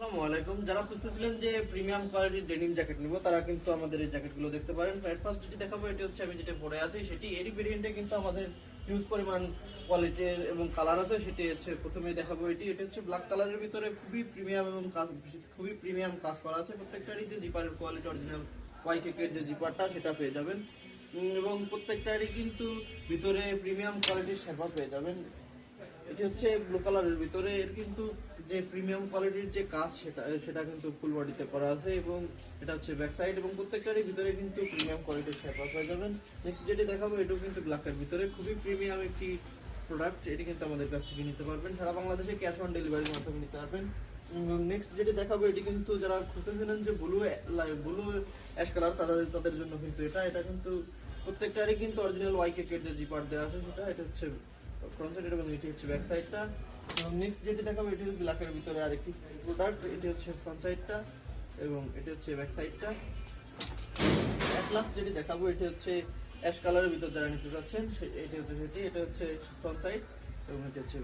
আসসালামু আলাইকুম। যারা খুঁজতেছিলেন যে প্রিমিয়াম কোয়ালিটির ডেনিম জ্যাকেট নিব, তারা কিন্তু আমাদের এই জ্যাকেটগুলো দেখতে পারেন। ফার্স্ট যেটি দেখাবো, এটি হচ্ছে আমি যেটা পরে আছি সেটি এরই ভেরিয়েন্টে, কিন্তু আমাদের হিউজ পরিমাণ কোয়ালিটির এবং কালার আছে। সেটি হচ্ছে প্রথমেই দেখাবো, এটা হচ্ছে ব্ল্যাক কালারের ভিতরে খুবই প্রিমিয়াম এবং কাজ করা আছে। প্রত্যেকটারই যে জিপারের কোয়ালিটি অরিজিনাল ওয়াইকেকের যে জিপারটা সেটা পেয়ে যাবেন, এবং প্রত্যেকটারই কিন্তু ভিতরে প্রিমিয়াম কোয়ালিটির শেরপা পেয়ে যাবেন। এটি হচ্ছে ব্লু কালারের ভিতরে, এর কিন্তু যে প্রিমিয়াম কোয়ালিটির যে কাজ সেটা কিন্তু ফুল বডিতে করা আছে, এবং এটা হচ্ছে ব্যাক সাইড, এবং প্রত্যেকটারই ভিতরে কিন্তু প্রিমিয়াম কোয়ালিটির শেরপা পেয়ে যাবেন। নেক্সট যেটি দেখাবো, এটাও কিন্তু ব্ল্যাকের ভিতরে খুবই প্রিমিয়াম একটি প্রোডাক্ট। এটি কিন্তু আমাদের কাছ থেকে নিতে পারবেন, সারা বাংলাদেশে ক্যাশ অন ডেলিভারির মাধ্যমে নিতে পারবেন। নেক্সট যেটি দেখাবো, এটি কিন্তু যারা খুঁজতেছিলেন যে ব্লু অ্যাশ কালার, তাদের জন্য কিন্তু এটা কিন্তু প্রত্যেকটারই কিন্তু অরিজিনাল ওয়াইকেকের যে জিপার দেওয়া আছে এটা হচ্ছে ফ্রন্ট সাইড, এবং এটি হচ্ছে ব্যাক সাইডটা। নেক্সট যেটি দেখাবো, এটি হচ্ছে ব্ল্যাকের ভিতরে আরেকটি প্রোডাক্ট। এটি হচ্ছে ফ্রন্ট সাইডটা এবং এটি হচ্ছে ব্যাক সাইডটা। এট লাস্ট যেটি দেখাবো, এটি হচ্ছে অ্যাশ কালারের ভিতর যারা নিতে চাচ্ছেন, এটি হচ্ছে সেটি। এটা হচ্ছে ফ্রন্ট সাইড এবং এটি হচ্ছে